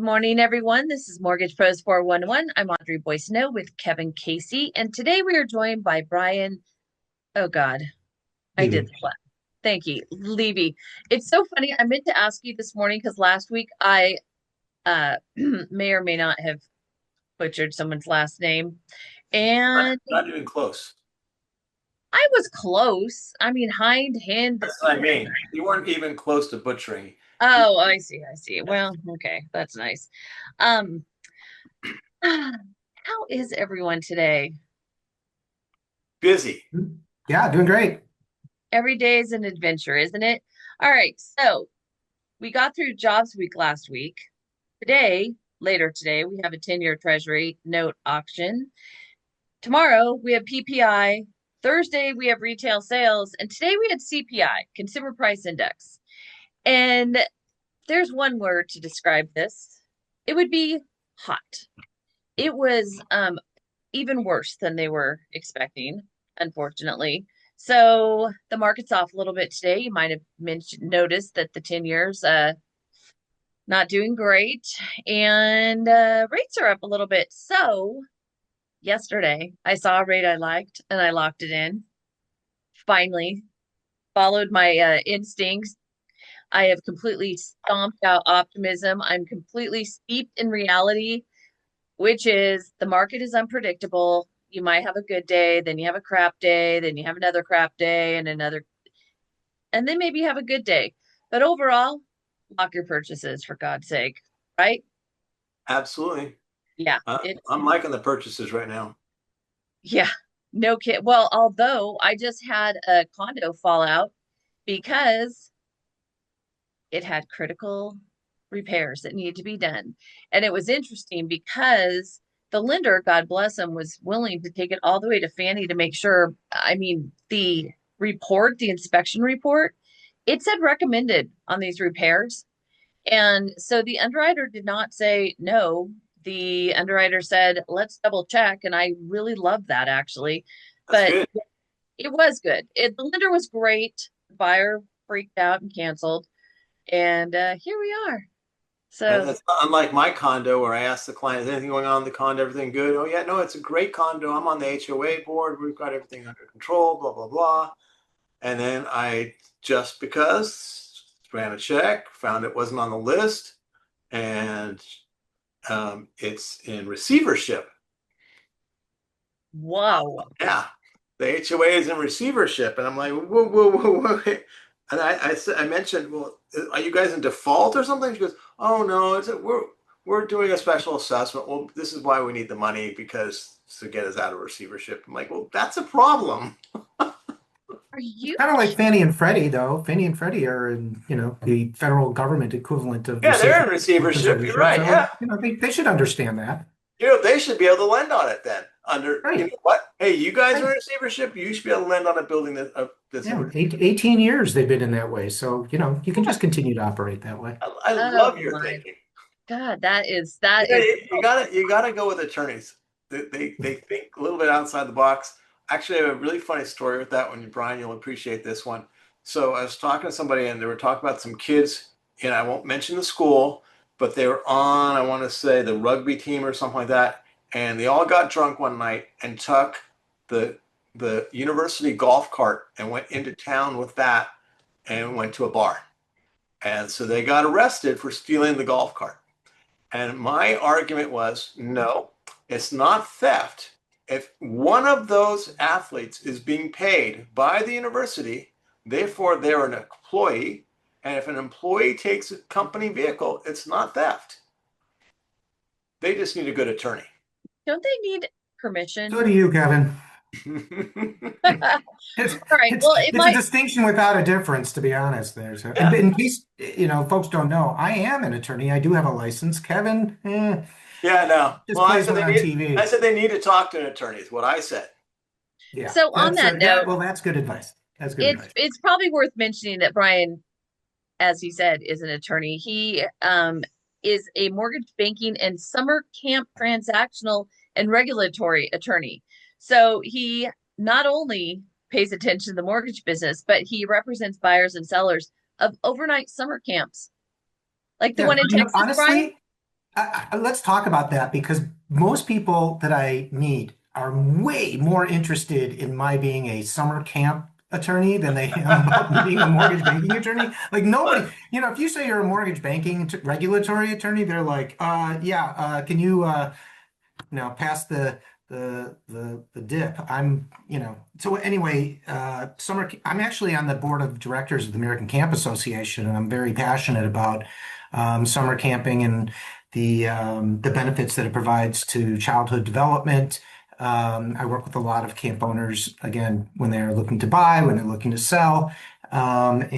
Morning, everyone. This is Mortgage Pros 411. I'm Audrey Boyceno with Kevin Casey, and today we are joined by Brian. Oh God, I did Levy. this last. Thank you, Levy. It's so funny. I meant to ask you this morning because last week I may or may not have butchered someone's last name, Not, and not even close. I was close. I mean, hind, hind. That's what I mean. You weren't even close to butchering. You Oh, I see. I see. Well, okay, that's nice. Um, how is everyone today? busy. Yeah, doing great. Every day is an adventure, isn't it? All right. So we got through jobs week last week. Later today, we have a 10-year treasury note auction. Tomorrow, we have PPI. Thursday, we have retail sales. And today, we had CPI, Consumer Price Index. And there's one word to describe this, it would be hot. It was even worse than they were expecting, unfortunately. So the market's off a little bit today. You might have noticed that the 10 years not doing great, and rates are up a little bit. So yesterday I saw a rate I liked and I locked it in. Finally, followed my instincts. I have completely stomped out optimism. I'm completely steeped in reality, which is the market is unpredictable. You might have a good day, then you have a crap day, then you have another crap day and another, and then maybe you have a good day. But overall, lock your purchases for God's sake, right? Absolutely. Yeah, I'm liking the purchases right now. yeah, no kid. Well, although I just had a condo fallout because it had critical repairs that needed to be done. And it was interesting because the lender, God bless him, was willing to take it all the way to Fannie to make sure. I mean, the inspection report, it said recommended on these repairs. And so the underwriter did not say no. The underwriter said, let's double check. And I really love that actually. That's But good. it was good. The lender was great. The buyer freaked out and canceled. And here we are. So, That's unlike my condo where I asked the client, is anything going on in the condo? Everything good? Oh, yeah, no, it's a great condo. I'm on the HOA board. We've got everything under control, blah, blah, blah. And then I, just because, ran a check, found it wasn't on the list, and it's in receivership. wow. Yeah, the HOA is in receivership, and I'm like, whoa, whoa, whoa, whoa. And I mentioned, well, are you guys in default or something? She goes, oh no, we're doing a special assessment. Well, this is why we need the money because to get us out of receivership. I'm like, well, that's a problem. Are It's you? kind of like Fannie and Freddie, though. Fannie and Freddie are in, the federal government equivalent of Yeah, they're receiver in receivership. You're right. So, Yeah, they should understand that. they should be able to lend on it then. You Right. know what? Hey, you guys are Right. in receivership. You should be able to lend on a building that's in. Yeah, 18 years they've been in that way. So, you can Yeah, just continue to operate that way. I Oh love your my thinking. God, that Yeah, is you gotta go with attorneys. They think a little bit outside the box. Actually, I have a really funny story with that one, Brian. You'll appreciate this one. So I was talking to somebody, and they were talking about some kids, and I won't mention the school, but they were on, I want to say, the rugby team or something like that, and they all got drunk one night and took the the university golf cart and went into town with that and went to a bar. And so they got arrested for stealing the golf cart. And my argument was no, it's not theft. If one of those athletes is being paid by the university, therefore they're an employee. And if an employee takes a company vehicle, it's not theft. They just need a good attorney. don't they need So permission? do you, Kevin. All It's right. it's Well, it it's a might. distinction without a difference, to be honest. There, so and Yeah, in case folks don't know, I am an attorney. I do have a license. Kevin, yeah, no. Well, just plays one on I TV. said they need to talk to an attorney, is what I said. Yeah, So on that note, that's good advice. That's good it's advice. it's probably worth mentioning that Brian, as he said, is an attorney. He is a mortgage banking and summer camp transactional and regulatory attorney. So he not only pays attention to the mortgage business, but he represents buyers and sellers of overnight summer camps, like the Yeah, one in Texas, Brian. honestly, Let's talk about that because most people that I meet are way more interested in my being a summer camp attorney than they am about me being a mortgage banking attorney. Like nobody, if you say you're a mortgage banking regulatory attorney, they're like, yeah, can you, pass the dip. So anyway, I'm actually on the board of directors of the American Camp Association, and I'm very passionate about summer camping and the benefits that it provides to childhood development. I work with a lot of camp owners, again, when they're looking to buy, when they're looking to sell. And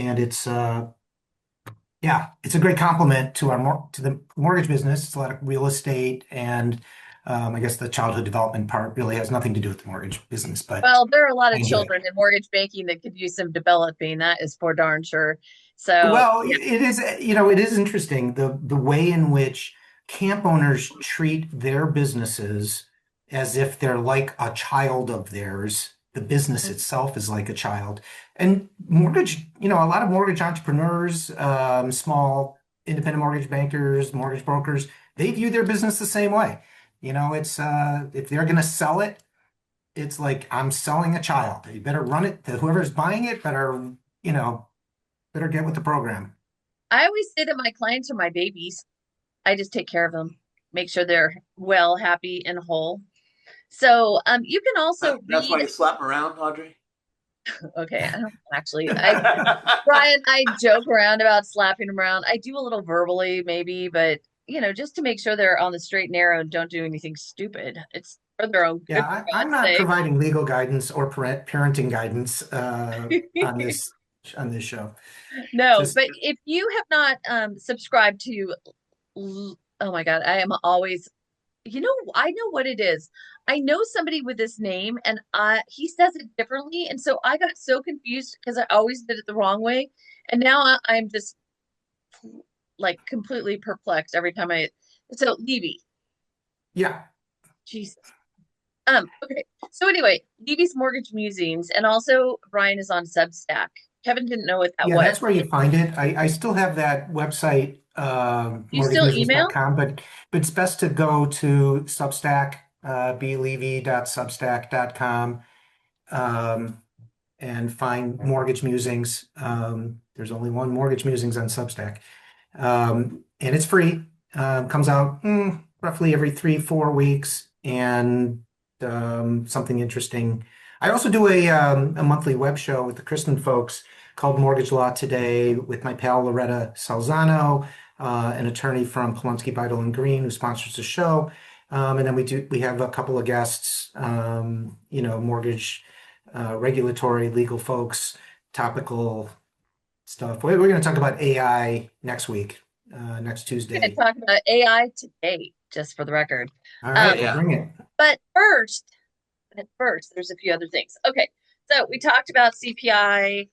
yeah, it's a great complement to to the mortgage business. It's a lot of real estate, and I guess the childhood development part really has nothing to do with the mortgage business, but Well, there are a lot I of enjoy it. children in mortgage banking that could use some developing. That is for darn sure. So, Well, yeah, it is, it is interesting the way in which camp owners treat their businesses as if they're like a child of theirs. The business itself is like a child. And mortgage, a lot of mortgage entrepreneurs, small independent mortgage bankers, mortgage brokers, they view their business the same way. It's if they're going to sell it, it's like I'm selling a child. You better run it. Whoever's buying it you know, better get with the program. I always say that my clients are my babies. I just take care of them, make sure they're well, happy, and whole. So, you can also That's why read. you slap 'em around, Audrey. Okay, I don't actually. Brian, I joke around about slapping them around. I do a little verbally, maybe, but just to make sure they're on the straight and narrow and don't do anything stupid. It's for their own Yeah, good, for I'm God's not sake. providing legal guidance or parenting guidance on this show. No, Just but if you have not subscribed to, oh my God, I am always, I know what it is. I know somebody with this name, and he says it differently, and so I got so confused because I always did it the wrong way, and now I'm just like completely perplexed every time I. So Levy, yeah, Jesus. Okay. So anyway, Levy's Mortgage Musings, and also Brian is on Substack. Kevin didn't know what that yeah, was. that's where you find it. I still have that website, Do you still email? mortgagemusings.com, but it's best to go to Substack, blevy.substack.com, and find Mortgage Musings. There's only one Mortgage Musings on Substack. And it's free. Comes out roughly every 3, 4 weeks, and something interesting. I also do a monthly web show with the Kristen folks called Mortgage Law Today with my pal Loretta Salzano, an attorney from Polonsky, Beidel and Green, who sponsors the show. And then we have a couple of guests, mortgage regulatory legal folks, topical stuff. We're going to talk about AI next week, next We're going to Tuesday. talk about AI today, just for the record. All Um, right, we'll Yeah. bring it. but first, there's a few other things. Okay, so we talked about CPI,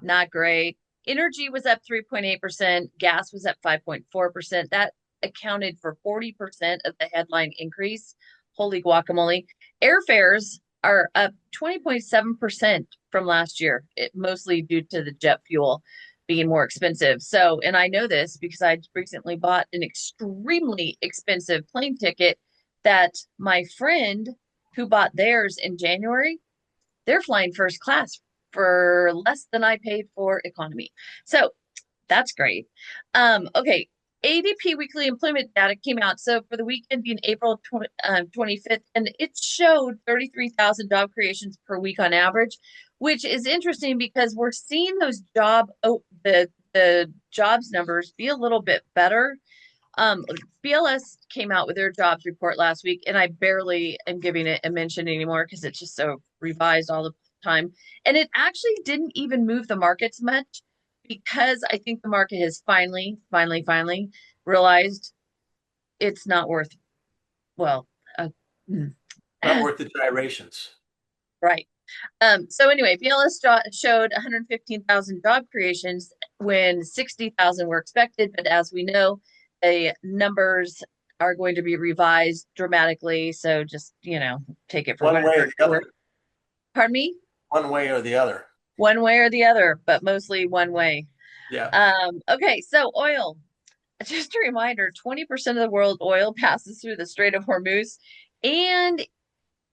not great. Energy was up 3.8%. Gas was up 5.4%. That accounted for 40% of the headline increase. Holy guacamole. Airfares are up 20.7% from last year, mostly due to the jet fuel being more expensive. So, and I know this because I recently bought an extremely expensive plane ticket that my friend who bought theirs in January, they're flying first class for less than I paid for economy. So that's great. Okay. ADP weekly employment data came out. So for the week ending April 25th, and it showed 33,000 job creations per week on average, which is interesting because we're seeing those the jobs numbers be a little bit better. BLS came out with their jobs report last week, and I barely am giving it a mention anymore because it's just so revised all the time. And it actually didn't even move the markets much because I think the market has finally realized it's not worth, well, uh, Not worth the gyrations. right. So anyway, BLS showed 115,000 job creations when 60,000 were expected, but as we know, the numbers are going to be revised dramatically. So just, take it for One way whatever or it's the worth. other. Pardon me? One way or the other. One way or the other, but mostly one way. Yeah. Okay, so oil. just a reminder, 20% of the world oil passes through the Strait of Hormuz, and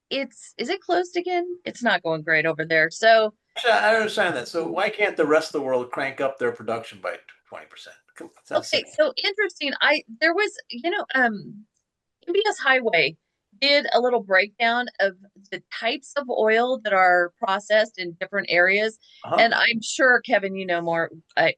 is it closed again? It's not going great over there. So, Actually, I don't understand that. So why can't the rest of the world crank up their production by 20%? Sounds okay, silly. so interesting. There was, MBS Highway did a little breakdown of the types of oil that are processed in different areas. Uh-huh. And I'm sure, Kevin, you know more,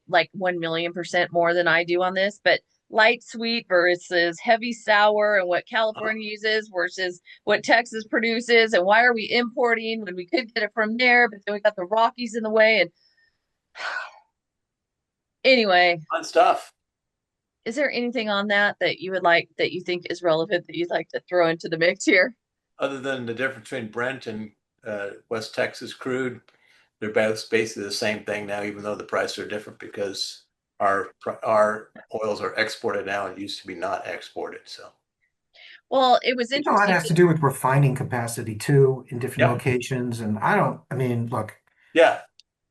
like 1,000,000% more than I do on this, but light sweet versus heavy sour and what Uh-huh. California uses versus what Texas produces. And why are we importing when we could get it from there? But then we got the Rockies in the way. And anyway, Fun stuff. is there anything on that you would like that you think is relevant that you'd like to throw into the mix here? Other than the difference between Brent and West Texas crude, they're both basically the same thing now, even though the prices are different because our oils are exported now. It used to be not exported. So, Well, it was I think a lot interesting. has to do with refining capacity too in different yep, locations. And I mean, look, yeah,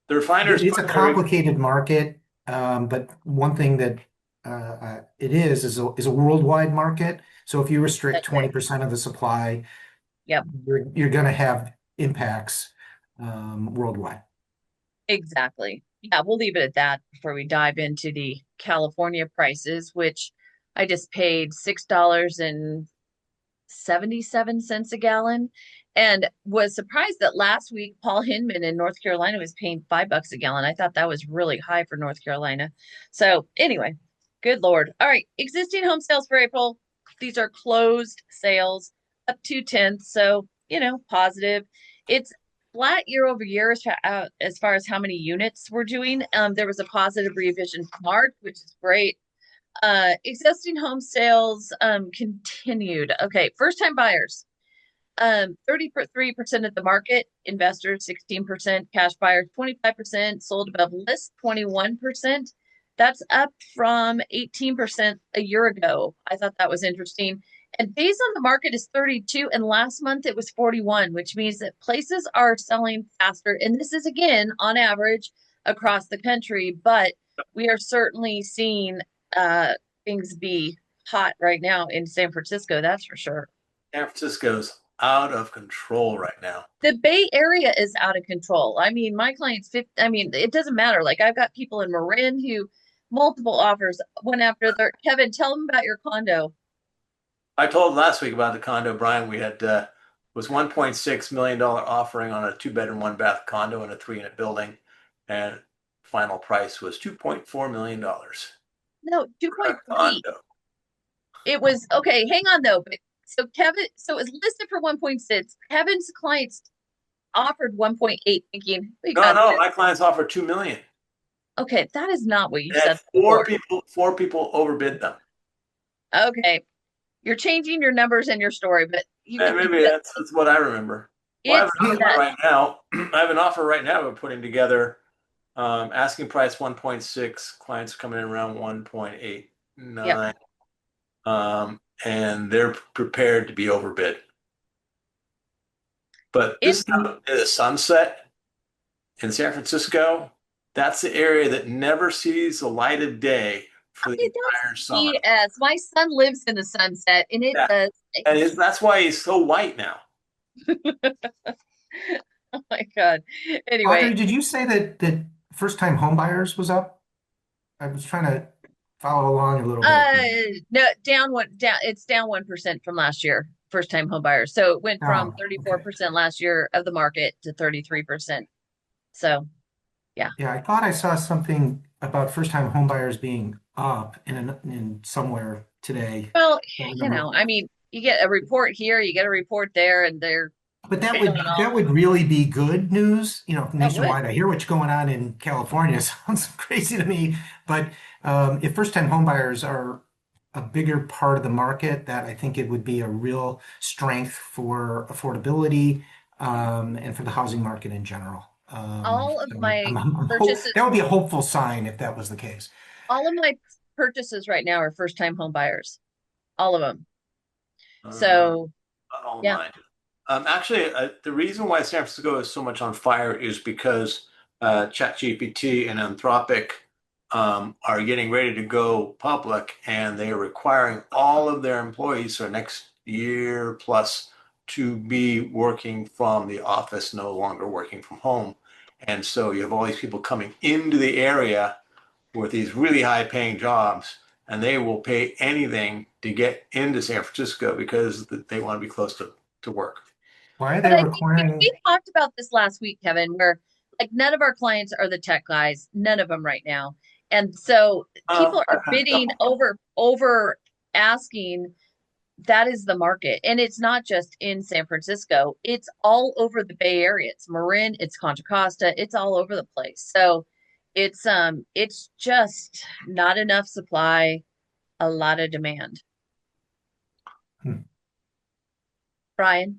the refiners it's put a their complicated market. But one thing that it is a worldwide market. So if you restrict That's it. 20% of the supply, Yep, you're going to have impacts worldwide. exactly. Yeah, we'll leave it at that before we dive into the California prices, which I just paid $6.77 a gallon and was surprised that last week Paul Hinman in North Carolina was paying $5 a gallon. I thought that was really high for North Carolina. So anyway, good Lord. All right, existing home sales for April. These are closed sales up 2/10. So, positive. It's flat year over year as far as how many units we're doing. There was a positive revision for March, which is great. Existing home sales continued. Okay, first time buyers. 33% of the market, investors 16%, cash buyers 25%, sold above list 21%. That's up from 18% a year ago. I thought that was interesting. And days on the market is 32, and last month it was 41, which means that places are selling faster. And this is again on average across the country, but we are certainly seeing uh, things be hot right now in San Francisco, that's for sure. San Francisco's out of control right now. The Bay Area is out of control. I mean, my clients, I mean, it doesn't matter. Like I've got people in Marin who multiple offers went after their, Kevin, tell them about your condo. I told last week about the condo, Brian. We had was $1.6 million offering on a 2 bedroom, 1 bath condo in a 3 unit building, and final price was $2.4 million No, for a 2.3. condo. It was okay. Hang on though. But so Kevin, so it was listed for 1.6. Kevin's clients offered 1.8, thinking we No, got no, this. my clients offered 2 million. Okay, that is not what you They had said before. four people overbid them. Okay, you're changing your numbers and your story, but And maybe that's what I remember. Well, I have it's an offer that. right now. I have an offer right now we're putting together. Asking price 1.6, clients coming in around Yep. 1.89. And they're prepared to be overbid. But It this is the sunset in San Francisco. That's the area that never sees the light of day for the That's entire summer. BS. My son lives in the sunset, and it Yeah. does. And that's why he's so white now. Oh my God. Anyway, Audrey, did you say that first time home buyers was up? I was trying to follow along a little bit. uh, no, down. It's down 1% from last year. First time home buyers. So it went from Oh, okay. 34% last year of the market to 33%. So yeah. Yeah, I thought I saw something about first-time homebuyers being up in somewhere today. Well, Don't remember. I mean, you get a report here, you get a report there, and they're But failing that all. would really be good news, That would. nationwide. I hear what's going on in California. Sounds crazy to me. But if first-time homebuyers are a bigger part of the market, that I think it would be a real strength for affordability and for the housing market in general. All of my purchases, That would be a hopeful sign if that was the case. all of my purchases right now are first time home buyers. All of them. Uh, So all of yeah. mine. Actually, the reason why San Francisco is so much on fire is because ChatGPT and Anthropic are getting ready to go public, and they are requiring all of their employees for the next year plus to be working from the office, no longer working from home. And so you have all these people coming into the area with these really high paying jobs, and they will pay anything to get into San Francisco because they want to be close to work. Why are But they I think we requiring? talked about this last week, Kevin, where like none of our clients are the tech guys, none of them right now. And so people are A bidding couple. over asking. That is the market. And it's not just in San Francisco. It's all over the Bay Area. It's Marin, it's Contra Costa, it's all over the place. So it's just not enough supply, a lot of demand. Hmm. Brian?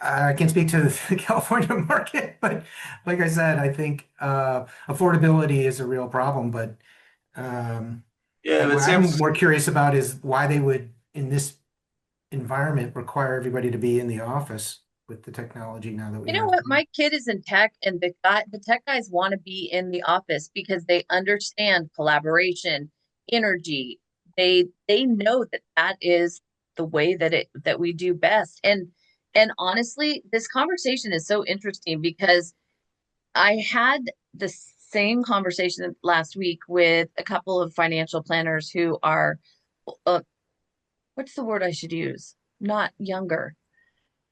I can't speak to the California market, but like I said, I think affordability is a real problem. But um, Yeah, but what San I'm more Francisco, curious about is why they would, in this environment, require everybody to be in the office with the technology now that we You know have. what? My kid is in tech, and the tech guys want to be in the office because they understand collaboration, energy. They know that that is the way that we do best. And honestly, this conversation is so interesting because I had the same conversation last week with a couple of financial planners who are, uh, what's the word I should use? Not younger,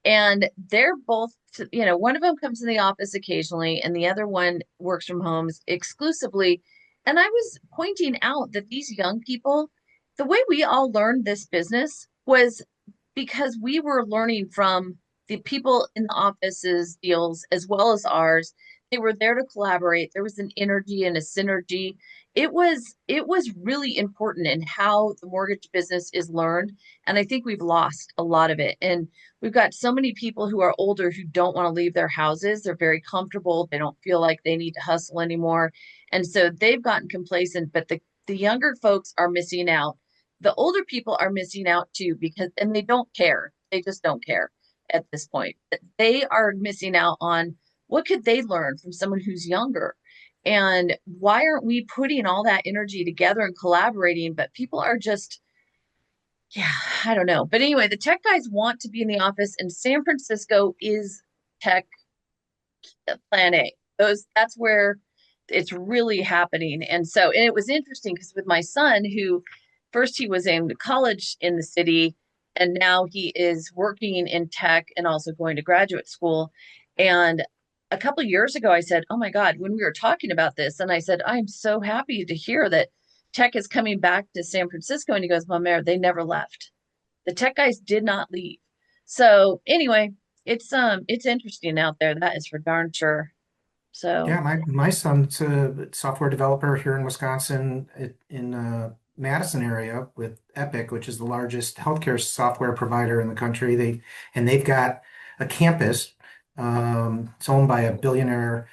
and they're both, one of them comes in the office occasionally, and the other one works from home exclusively. And I was pointing out that these young people, the way we all learned this business was because we were learning from the people in the offices deals as well as ours. They were there to collaborate. There was an energy and a synergy. It was really important in how the mortgage business is learned. And I think we've lost a lot of it. And we've got so many people who are older who don't want to leave their houses. They're very comfortable. They don't feel like they need to hustle anymore. And so they've gotten complacent, but the younger folks are missing out. The older people are missing out too because and they don't care. They just don't care at this point. They are missing out on what could they learn from someone who's younger? And why aren't we putting all that energy together and collaborating? But people are just, yeah, I don't know. But anyway, the tech guys want to be in the office, and San Francisco is tech plan A. That's where it's really happening. And it was interesting because with my son, who first he was in college in the city, and now he is working in tech and also going to graduate school. And a couple of years ago, I said, "Oh my God," when we were talking about this, and I said, "I'm so happy to hear that tech is coming back to San Francisco." And he goes, "Mom, Mary, they never left. The tech guys did not leave." So anyway, it's interesting out there. That is for darn sure. So Yeah, my son's a software developer here in Wisconsin, in Madison area with Epic, which is the largest healthcare software provider in the country. They've got a campus. It's owned by a billionaire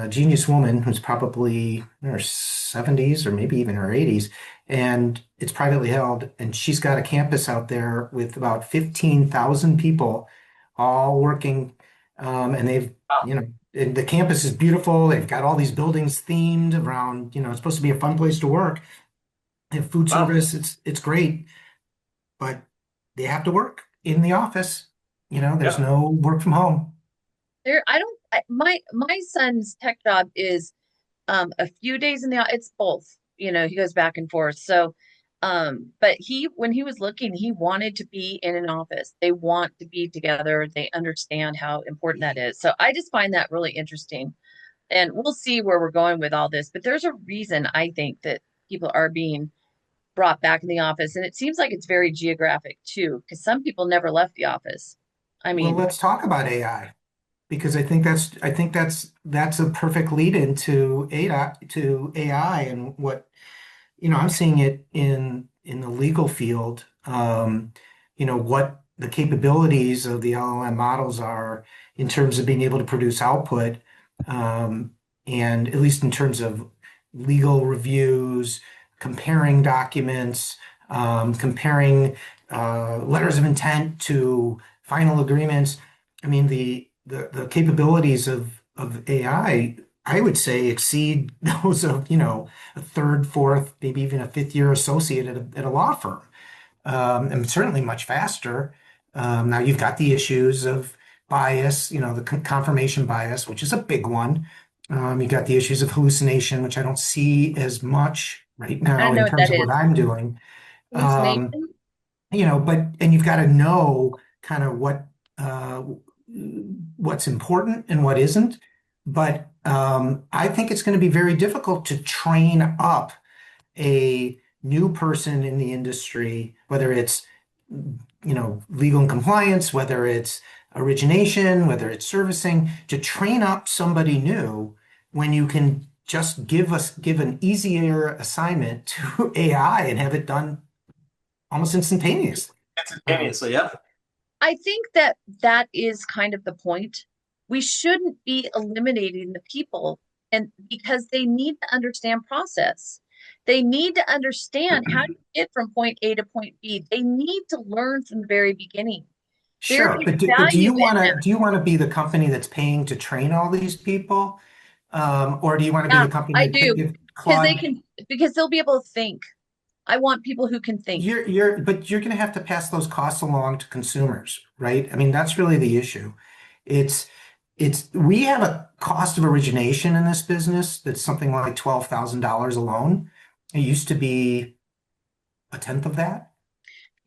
genius woman who's probably in her 70s or maybe even her 80s, and it's privately held. And she's got a campus out there with about 15,000 people, all working, and they've wow. you know and the campus is beautiful. They've got all these buildings themed around, it's supposed to be a fun place to work. They have food Wow. service. It's great, but they have to work in the office. There's Yeah. no work from home. I don't, my son's tech job is a few days in it's both, he goes back and forth. So, but when he was looking, he wanted to be in an office. They want to be together. They understand how important that is. So I just find that really interesting. And we'll see where we're going with all this. But there's a reason I think that people are being brought back in the office. And it seems like it's very geographic too, because some people never left the office. I Well, mean, let's talk about AI because I think that's a perfect lead into AI and what I'm seeing it in the legal field. What the capabilities of the LLM models are in terms of being able to produce output, um, and at least in terms of legal reviews, comparing documents, comparing letters of intent to final agreements. I mean, the capabilities of AI I would say exceed those of, a third, fourth, maybe even a fifth year associate at a law firm. And certainly much faster. Now you've got the issues of bias, the confirmation bias, which is a big one. You've got the issues of hallucination, which I don't see as much right I now don't know in what terms that of what is. I'm doing. Um, Hallucination? and you've got to know kind of uh, what's important and what isn't. But I think it's going to be very difficult to train up a new person in the industry, whether it's, legal and compliance, whether it's origination, whether it's servicing, to train up somebody new when you can just give an easier assignment to AI and have it done almost instantaneously. Um, Instantaneously, yeah. I think that that is kind of the point. We shouldn't be eliminating the people, and because they need to understand process. They need to understand how to get from point A to point B. They need to learn from the very beginning. There Sure, is but do value you in want to that. do you want to be the company that's paying to train all these people, or do you want to be Yeah, the company I that do. if Because they Claude, can, because they'll be able to think. I want people who can think. but you're going to have to pass those costs along to consumers, right? I mean, that's really the issue. It's we have a cost of origination in this business that's something like $12,000 a loan. It used to be a tenth of that,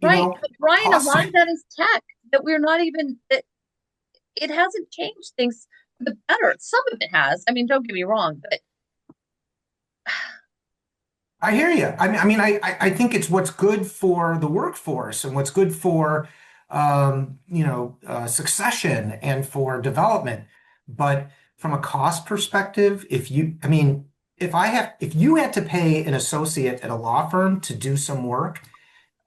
Right. But Brian, a costs. lot of that is tech that we're not even, that it hasn't changed things for the better. Some of it has. I mean, don't get me wrong, but I hear you. I think it's what's good for the workforce and what's good for, succession and for development. But from a cost perspective, if you had to pay an associate at a law firm to do some work,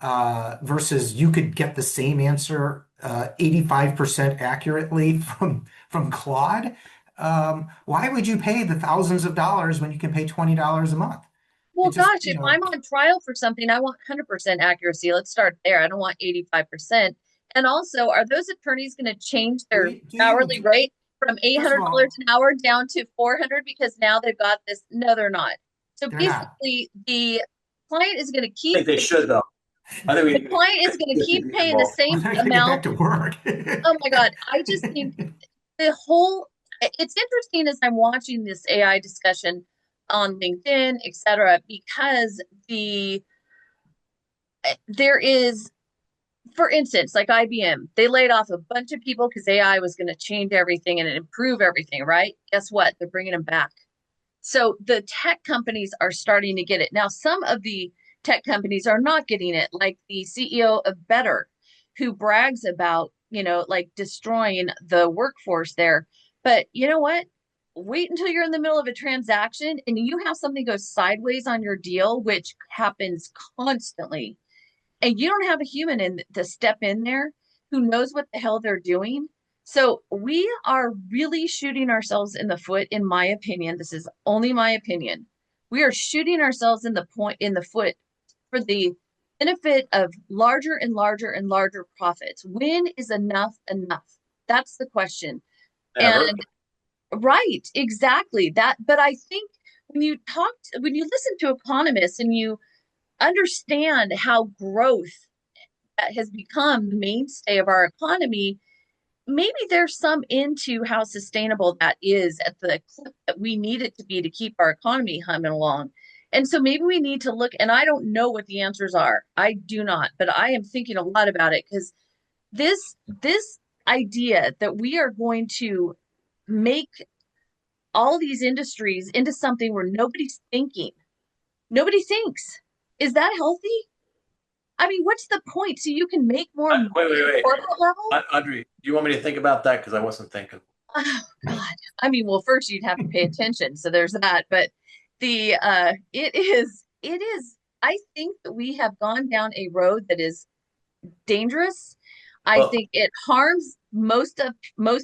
versus you could get the same answer 85% accurately from Claude, why would you pay the thousands of dollars when you can pay $20 a month? It well, just, gosh, if I'm on trial for something, I want 100% accuracy. Let's start there. I don't want 85%. And also, are those attorneys going to change their hourly rate from first of $800 all, an hour down to 400 because now they've got this? No, they're not. So they're not. basically, the client is going to I keep think they should, though. I think the we client is going to get keep people paying the involved. Well, same they're going to get back amount. to work. Oh my God. I just think the whole, it's interesting as I'm watching this AI discussion on LinkedIn, et cetera, because there is, for instance, like IBM, they laid off a bunch of people because AI was going to change everything and improve everything, right? Guess what? They're bringing them back. So the tech companies are starting to get it. Now, some of the tech companies are not getting it, like the CEO of Better, who brags about, like destroying the workforce there. But you know what? Wait until you're in the middle of a transaction and you have something go sideways on your deal, which happens constantly, and you don't have a human in to step in there who knows what the hell they're doing. So we are really shooting ourselves in the foot, in my opinion. This is only my opinion. We are shooting ourselves in the foot for the benefit of larger and larger and larger profits. When is enough enough? That's the question. Never. And right, exactly that. But I think when you listen to economists and you understand how growth that has become the mainstay of our economy, maybe there's some into how sustainable that is at the clip that we need it to be to keep our economy humming along. And so maybe we need to look, and I don't know what the answers are. I do not, but I am thinking a lot about it because this idea that we are going to make all these industries into something where nobody's thinking, nobody thinks. Is that healthy? I mean, what's the point? So you can make more money Wait, wait, at wait. corporate level? Audrey, do you want me to think about that? Because I wasn't thinking. Oh God. I mean, well, first you'd have to pay attention. So there's that. But it is, I think that we have gone down a road that is dangerous. I Well, think it harms most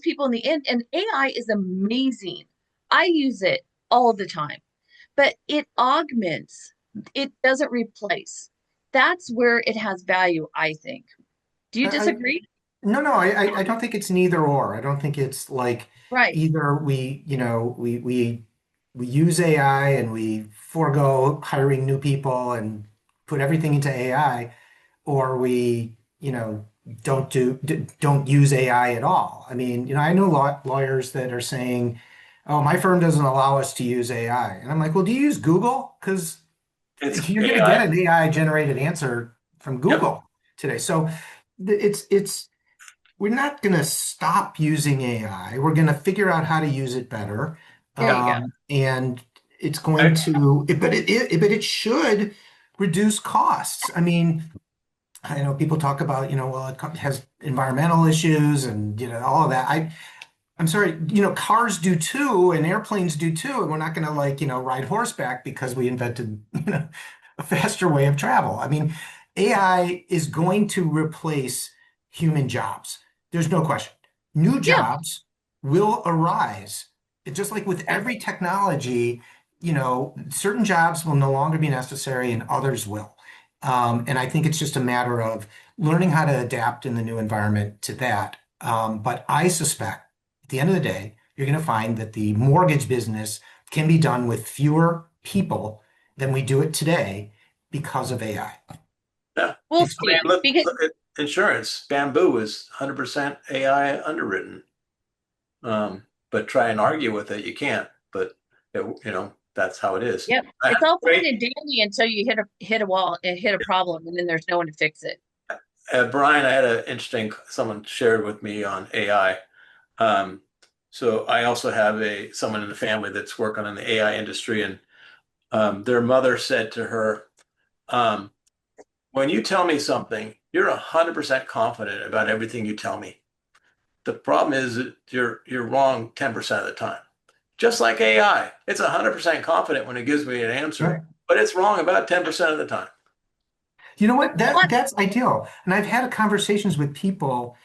people in the end. And AI is amazing. I use it all the time, but it augments, it doesn't replace. That's where it has value, I think. Do you I, disagree? no, no, I don't think it's an either or. I don't think it's like Right. either we we use AI and we forego hiring new people and put everything into AI, or we, don't use AI at all. I mean, I know lawyers that are saying, "Oh, my firm doesn't allow us to use AI," and I'm like, "Well, do you use Google? Because It's you're going to get AI. an AI generated answer from Yep. Google today." So it's we're not going to stop using AI. We're going to figure out how to use it better. There you go. And it's going I, to, but it should reduce costs. I mean, I know people talk about, well, it has environmental issues and, all of that. I'm sorry, cars do too, and airplanes do too, and we're not going to like, ride horseback because we invented, a faster way of travel. I mean, AI is going to replace human jobs. There's no question. New Yeah. jobs will arise. It's just like with every technology, certain jobs will no longer be necessary and others will. And I think it's just a matter of learning how to adapt in the new environment to that. But I suspect at the end of the day, you're going to find that the mortgage business can be done with fewer people than we do it today because of AI. yeah. We'll It's I mean, see. look, Because look at insurance. Bamboo is 100% AI underwritten. But try and argue with it, you can't. But that's how it is. yep, it's all fine Great. and dandy until you hit a wall and hit a problem, and then there's no one to fix it. Brian, I had an interesting someone shared with me on AI. Um, so I also have someone in the family that's working in the AI industry, and their mother said to her, um, "When you tell me something, you're 100% confident about everything you tell me. The problem is that you're wrong 10% of the time. Just like AI, it's 100% confident when it gives me an answer, right. but it's wrong about 10% of the time." You know what? What? That's ideal. And I've had conversations with people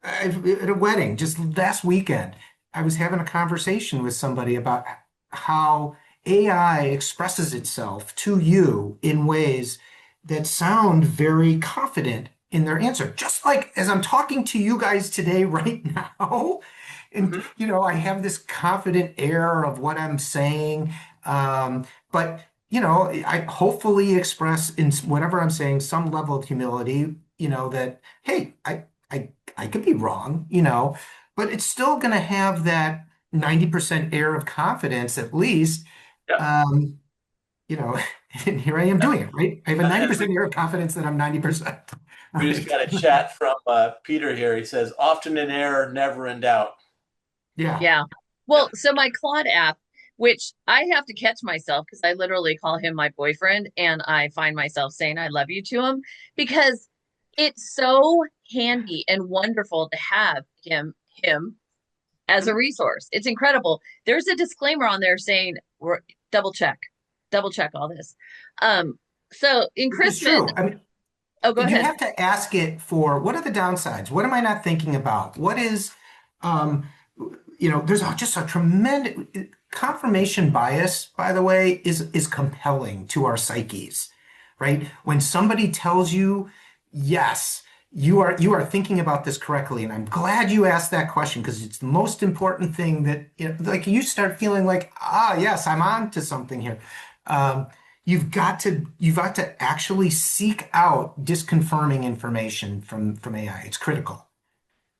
at a wedding just last weekend. I was having a conversation with somebody about how AI expresses itself to you in ways that sound very confident in their answer. Just like as I'm talking to you guys today, right now. And, Mhm. I have this confident air of what I'm saying. But I hopefully express in whatever I'm saying some level of humility, that, hey, I could be wrong, but it's still going to have that 90% air of confidence at least. Yeah. Um, you know, and here I am doing it, right? I have a And 90% air of confidence that I'm 90%, we just right? got a chat from Peter here. He says, "Often in error, never in doubt." Yeah. Yeah. Yep. Well, so my Claude app, which I have to catch myself because I literally call him my boyfriend and I find myself saying I love you to him because it's so handy and wonderful to have him as a Mhm. resource. It's incredible. There's a disclaimer on there saying we're double check all this. So in It's Crispin, true. I mean, oh, go you ahead. have to ask it for what are the downsides? What am I not thinking about? What is, um, there's just a tremendous confirmation bias, by the way, is compelling to our psyches, right? When somebody tells you, yes, you are thinking about this correctly, and I'm glad you asked that question because it's the most important thing that like you start feeling like, yes, I'm on to something here. Um, you've got to actually seek out disconfirming information from AI. It's critical.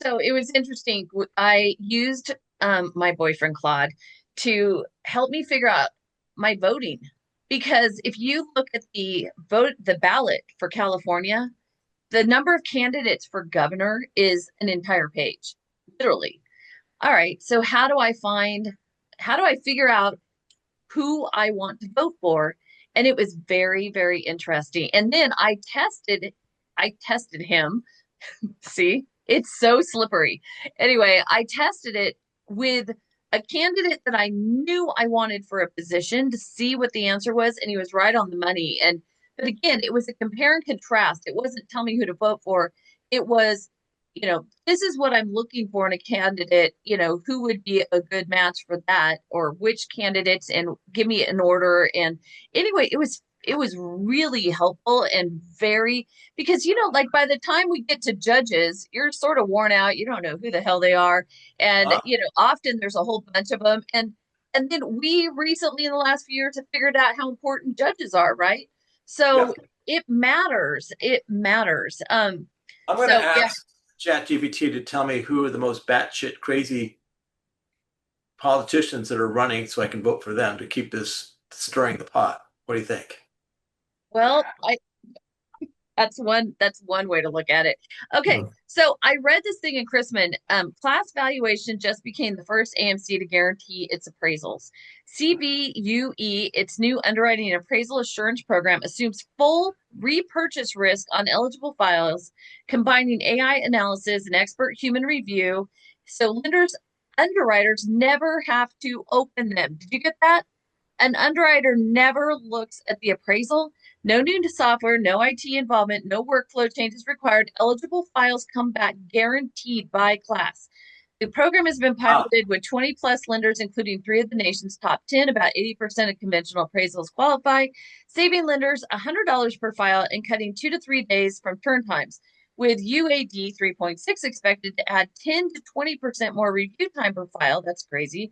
So it was interesting. I used my boyfriend Claude to help me figure out my voting because if you look at the ballot for California, the number of candidates for governor is an entire page, literally. All right, so how do I figure out who I want to vote for? And it was very, very interesting. And then I tested him. See, it's so slippery. Anyway, I tested it with a candidate that I knew I wanted for a position to see what the answer was, and he was right on the money. But again, it was a compare and contrast. It wasn't tell me who to vote for. It was, this is what I'm looking for in a candidate, who would be a good match for that, or which candidates, and give me an order. And anyway, it was really helpful and very because like by the time we get to judges you're sort of worn out, you don't know who the hell they are, and Uh-huh. often there's a whole bunch of them, and And then we recently in the last few years have figured out how important judges are, right? Yeah. So it matters. It matters. I'm going to So yeah, ask ChatGPT to tell me who are the most batshit crazy politicians that are running so I can vote for them to keep this stirring the pot. What do you think? well, that's one way to look at it. Okay, Well, so I read this thing in Chrisman. Class valuation just became the first AMC to guarantee its appraisals. CVUE, its new underwriting and appraisal assurance program, assumes full repurchase risk on eligible files, combining AI analysis and expert human review. So lenders, underwriters never have to open them. Did you get that? An underwriter never looks at the appraisal. No new software, no IT involvement, no workflow changes required. Eligible files come back guaranteed by class. The program has been Ah, piloted with 20 plus lenders, including 3 of the nation's top 10. About 80% of conventional appraisals qualify, saving lenders $100 per file and cutting 2 to 3 days from turn times. With UAD 3.6 expected to add 10 to 20% more review time per file, that's crazy,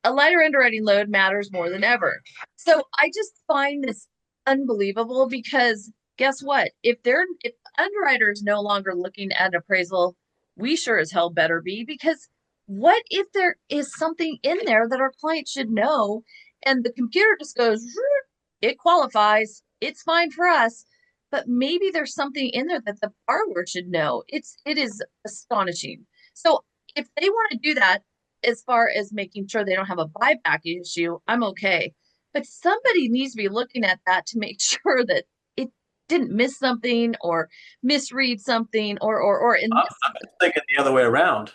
a lighter underwriting load matters more than ever. So I just find this unbelievable because guess what? If underwriters no longer looking at appraisal, we sure as hell better be, because what if there is something in there that our client should know and the computer just goes, it qualifies, it's fine for us, but maybe there's something in there that the borrower should know. It is astonishing. So if they want to do that, as far as making sure they don't have a buyback issue, I'm okay. But somebody needs to be looking at that to make sure that it didn't miss something or misread something or in I'm this, thinking the other way around.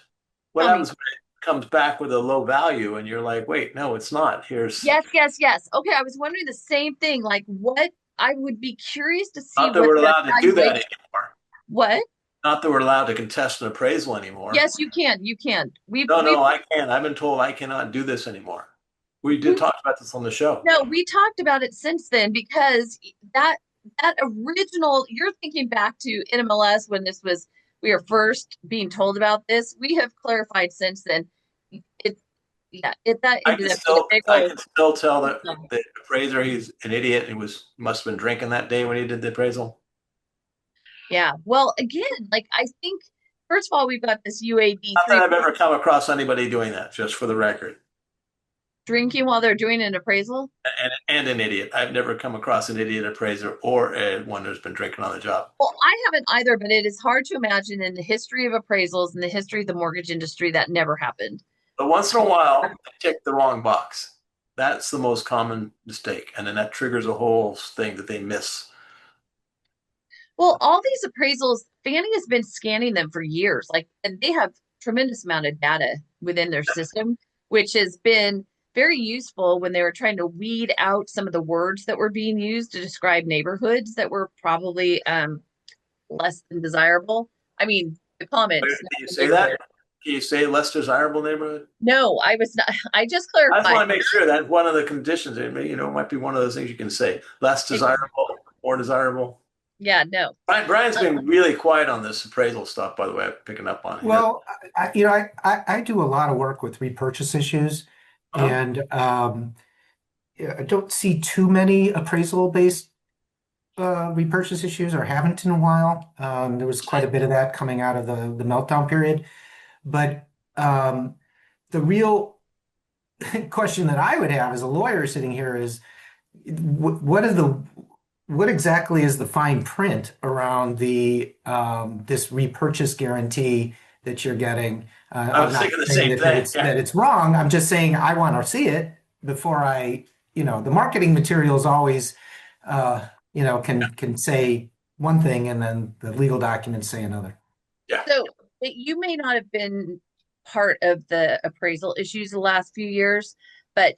What tell me. happens when it comes back with a low value and you're like, wait, no, it's not. Here's Yes, yes, yes. Okay, I was wondering the same thing. Like what I would be curious to see not that what we're their allowed to do that evaluation. anymore. What? Not that we're allowed to contest an appraisal anymore. Yes, you can. You can. We've No, we've no, I can't. I've been told I cannot do this anymore. We did we talk about this on the show. no, we talked about it since then because that original, you're thinking back to NMLS when this was, we were first being told about this. We have clarified since then. It, yeah, that ended up being a big I old. can still tell that the appraiser he's an idiot. He must have been drinking that day when he did the appraisal. Yeah. Well, again, like I think first of all, we've got this UAB Not that three I've ever come across anybody doing that, just for the record. drinking while they're doing an appraisal. And an idiot. I've never come across an idiot appraiser or one who's been drinking on the job. Well, I haven't either, but it is hard to imagine in the history of appraisals and the history of the mortgage industry that never happened. But once in a while, they tick the wrong box. That's the most common mistake. And then that triggers a whole thing that they miss. Well, all these appraisals, Fannie has been scanning them for years. Like, and they have tremendous amount of data within their system, which has been very useful when they were trying to weed out some of the words that were being used to describe neighborhoods that were probably less than desirable. I mean, the Can comments, not you the say neighborhood. that? Can you say less desirable neighborhood? No, I was not. I just I just clarified. want to make sure that one of the conditions, it might be one of those things you can say. Less desirable, more desirable. Yeah, no. Brian's been really quiet on this appraisal stuff, by the way, I'm picking up on it. well, I do a lot of work with repurchase issues, Uh-huh. and yeah, I don't see too many appraisal-based repurchase issues, or haven't in a while. There was quite a bit of that coming out of the meltdown period. But the real question that I would have as a lawyer sitting here is what are what exactly is the fine print around the this repurchase guarantee that you're getting? I I'm was not thinking the saying same thing. Yeah. that it's wrong. I'm just saying I want to see it before the marketing materials always uh, can say one thing and then the legal documents say another. Yeah. So you may not have been part of the appraisal issues the last few years, but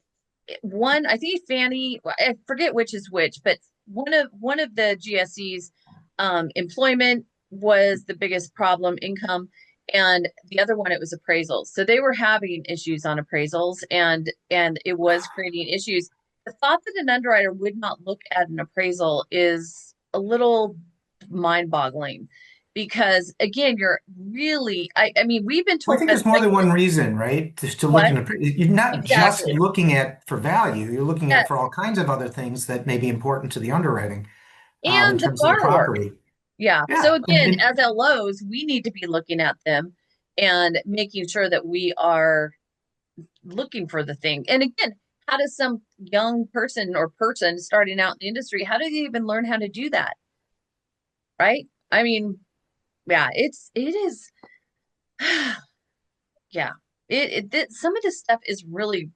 one, I think Fannie, I forget which is which, but one of the GSEs, employment was the biggest problem, income, and the other one it was appraisals. So they were having issues on appraisals, and it was creating issues. The thought that an underwriter would not look at an appraisal is a little mind-boggling because again, you're really, I mean, we've been Well, I told think by the there's more than one regular, reason, right? To look what? in you're not just Exactly. looking at for value, you're looking at for Yes. all kinds of other things that may be important to the underwriting in And the terms of the borrower. property. Yeah. So Yeah. again, as LOs, we need to be looking at them and making sure that we are looking for the thing. And again, how does some young person starting out in the industry, how do they even learn how to do that? Right? I mean, yeah, it is yeah. Some of this stuff is really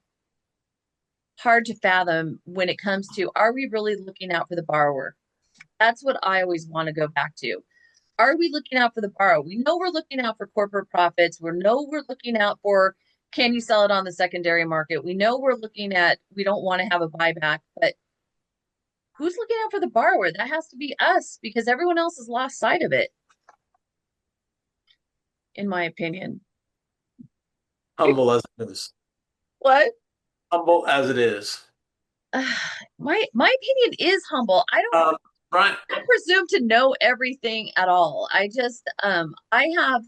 hard to fathom when it comes to, are we really looking out for the borrower? That's what I always want to go back to. Are we looking out for the borrower? We know we're looking out for corporate profits. We know we're looking out for, can you sell it on the secondary market? We know we're looking at, we don't want to have a buyback, but who's looking out for the borrower? That has to be us because everyone else has lost sight of it, in my opinion. Humble as it is. What? Humble as it is. My opinion is humble. Um, Brian, I presume to know everything at all. I just I have,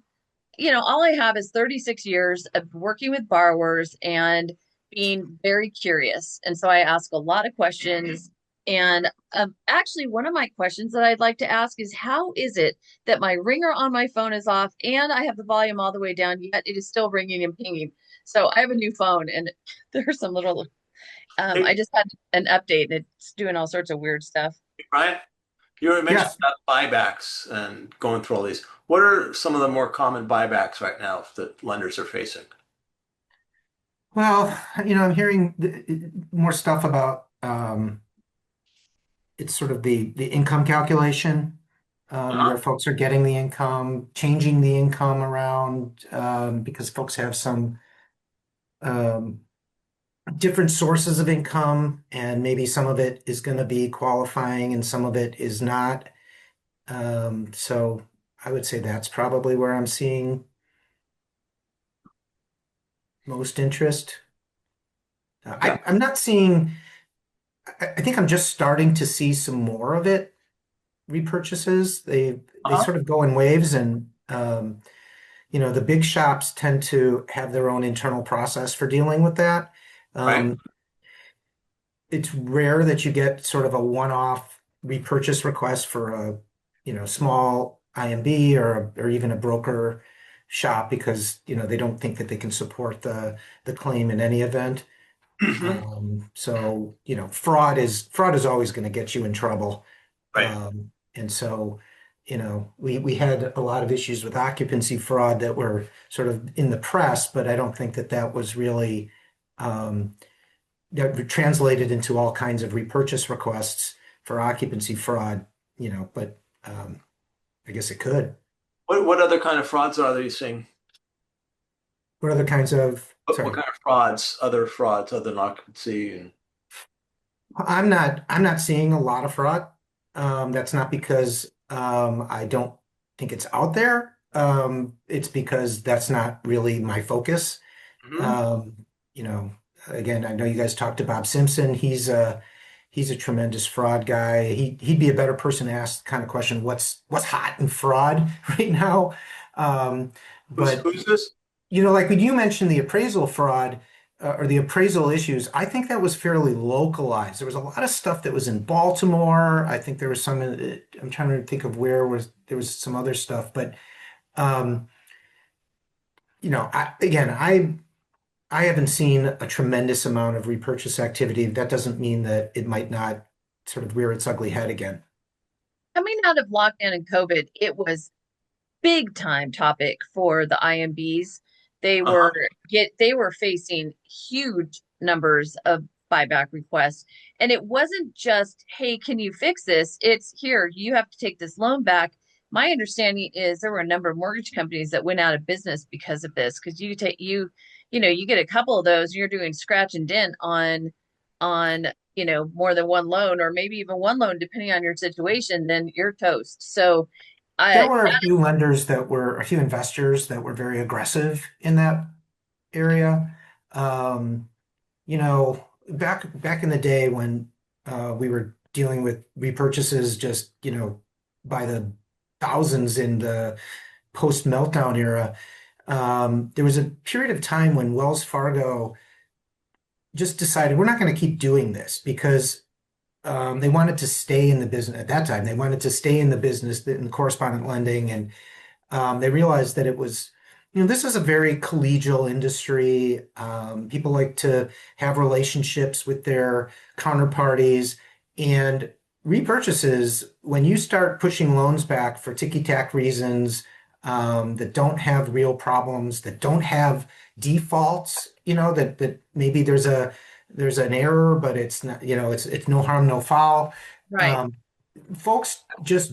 all I have is 36 years of working with borrowers and being very curious. And so I ask a lot of questions. And actually, one of my questions that I'd like to ask is, how is it that my ringer on my phone is off and I have the volume all the way down, yet it is still ringing and pinging? So I have a new phone and there's some little, hey, I just had an update and it's doing all sorts of weird stuff. Brian, you already mentioned Yes. about buybacks and going through all these. What are some of the more common buybacks right now that lenders are facing? Well, I'm hearing more stuff about it's sort of the income calculation, Uh-huh. where folks are getting the income, changing the income around because folks have some um, different sources of income, and maybe some of it is going to be qualifying and some of it is not. So I would say that's probably where I'm seeing most interest. Okay. I'm not seeing, I think I'm just starting to see some more of it, repurchases. They Uh-huh. sort of go in waves, and the big shops tend to have their own internal process for dealing with that. Right. Um, it's rare that you get sort of a one-off repurchase request for a, small IMB or even a broker shop because, they don't think that they can support the claim in any event. Hmm. So, fraud is always going to get you in trouble. Right. And so, we had a lot of issues with occupancy fraud that were sort of in the press, but I don't think that that was really um, that translated into all kinds of repurchase requests for occupancy fraud, but I guess it could. What other kind of frauds are you seeing? What other kinds of, What sorry, kind of frauds, other frauds other than occupancy and I'm not seeing a lot of fraud. That's not because I don't think it's out there. It's because that's not really my focus. Mhm. Um, you know, again, I know you guys talked to Bob Simpson. He's a tremendous fraud guy. He'd be a better person to ask the kind of question, what's hot in fraud right now? Um, but Who's this? like when you mentioned the appraisal fraud or the appraisal issues, I think that was fairly localized. There was a lot of stuff that was in Baltimore. I think there was some. I'm trying to think of where there was some other stuff, but um, I haven't seen a tremendous amount of repurchase activity. That doesn't mean that it might not sort of rear its ugly head again. Coming out of lockdown and COVID, it was big time topic for the IMBs. They Uh-huh. were they were facing huge numbers of buyback requests. And it wasn't just, hey, can you fix this? It's here, you have to take this loan back. My understanding is there were a number of mortgage companies that went out of business because of this. Because you get a couple of those, and you're doing scratch and dent on more than one loan, or maybe even one loan, depending on your situation, then you're toast. So There I were a few investors that were very aggressive in that area. Um, back in the day when we were dealing with repurchases just, by the 2000s in the post-meltdown era. There was a period of time when Wells Fargo just decided we're not going to keep doing this because they wanted to stay in the business at that time. They wanted to stay in the business in correspondent lending, and they realized that it was, this is a very collegial industry. People like to have relationships with their counterparties, and repurchases, when you start pushing loans back for ticky-tack reasons, that don't have real problems, that don't have defaults, that maybe there's an error, but it's not, it's no harm, no foul. Right. Um, Folks just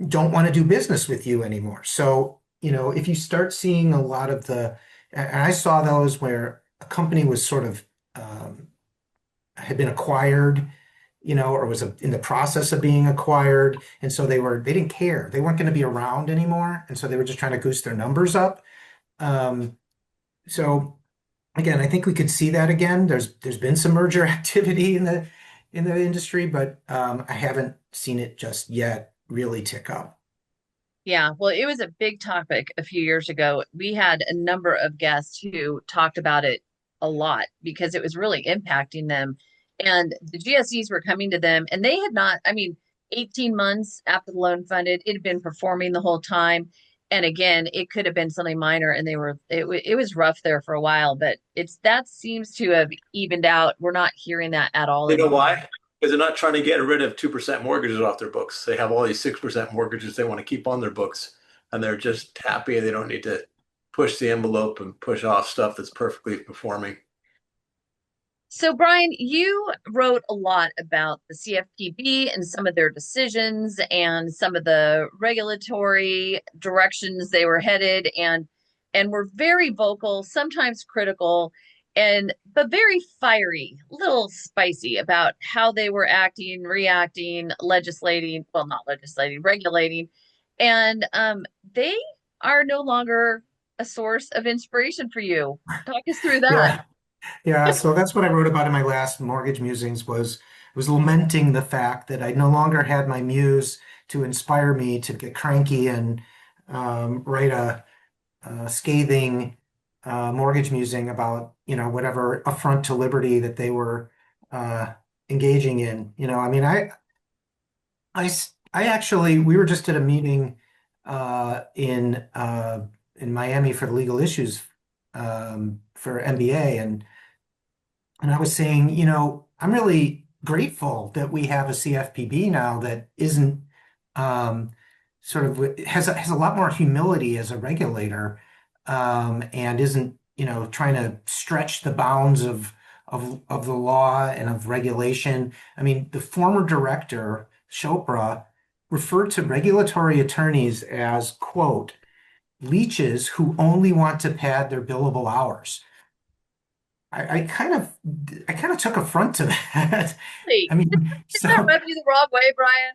don't want to do business with you anymore. So, if you start seeing a lot of and I saw those where a company was sort of had been acquired, or was in the process of being acquired, and so they didn't care. They weren't going to be around anymore, and so they were just trying to goose their numbers up. Um, so again, I think we could see that again. There's been some merger activity in the industry, but I haven't seen it just yet really tick up. Yeah, well, it was a big topic a few years ago. We had a number of guests who talked about it a lot because it was really impacting them. And the GSEs were coming to them, and they had not, I mean, 18 months after the loan funded, it had been performing the whole time. And again, it could have been something minor, and it was rough there for a while, but that seems to have evened out. We're not hearing that at all You know anymore. why? Because they're not trying to get rid of 2% mortgages off their books. They have all these 6% mortgages they want to keep on their books, and they're just happy they don't need to push the envelope and push off stuff that's perfectly performing. So, Brian, you wrote a lot about the CFPB and some of their decisions and some of the regulatory directions they were headed, and were very vocal, sometimes critical, but very fiery, a little spicy about how they were acting, reacting, legislating, well, not legislating, regulating. And they are no longer a source of inspiration for you. Talk us through that. Yeah, yeah. So that's what I wrote about in my last mortgage musings was lamenting the fact that I no longer had my muse to inspire me to get cranky and write a scathing mortgage musing about whatever affront to liberty that they were uh, engaging in. I mean, I actually we were just at a meeting in Miami for the legal issues for MBA, and I was saying, I'm really grateful that we have a CFPB now that isn't um, sort of has a lot more humility as a regulator, and isn't, trying to stretch the bounds of the law and of regulation. I mean, the former director, Chopra, referred to regulatory attorneys as, quote, leeches who only want to pad their billable hours. I kind of took affront to that. Hey, I mean, did that so rub you the wrong way, Brian?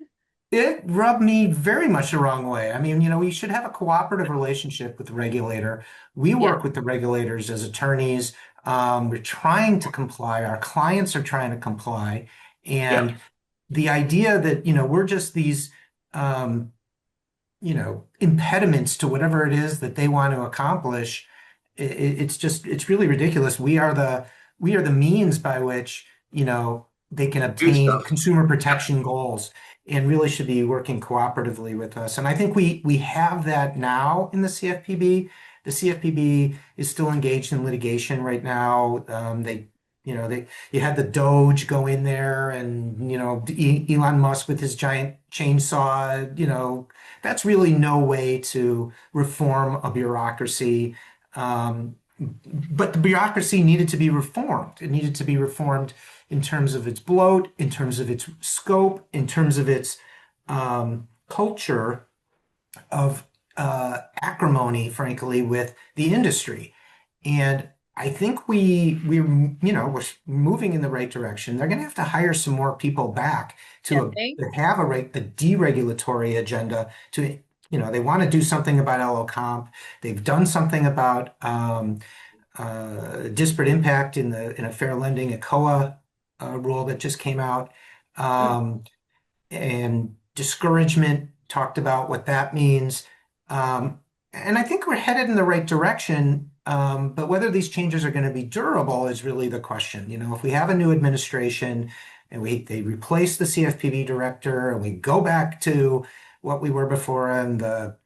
it rubbed me very much the wrong way. I mean, we should have a cooperative relationship with the regulator. We Yeah, work with the regulators as attorneys. We're trying to comply. Our clients are trying to comply. Yeah. And the idea that, we're just these, um, impediments to whatever it is that they want to accomplish, it's really ridiculous. We are the means by which, they can Do obtain stuff. consumer protection goals and really should be working cooperatively with us. And I think we have that now in the CFPB. The CFPB is still engaged in litigation right now. You had the Doge go in there, and Elon Musk with his giant chainsaw. That's really no way to reform a bureaucracy. But the bureaucracy needed to be reformed. It needed to be reformed in terms of its bloat, in terms of its scope, in terms of its culture of acrimony, frankly, with the industry. And I think we're moving in the right direction. They're going to have to hire some more people back yeah, to have a deregulatory agenda. They want to do something about LO comp. They've done something about disparate impact in a fair lending ecoa rule that just came out, and discouragement talked about what that means. And I think we're headed in the right direction. But whether these changes are going to be durable is really the question. If we have a new administration and they replace the CFPB director and we go back to what we were before and the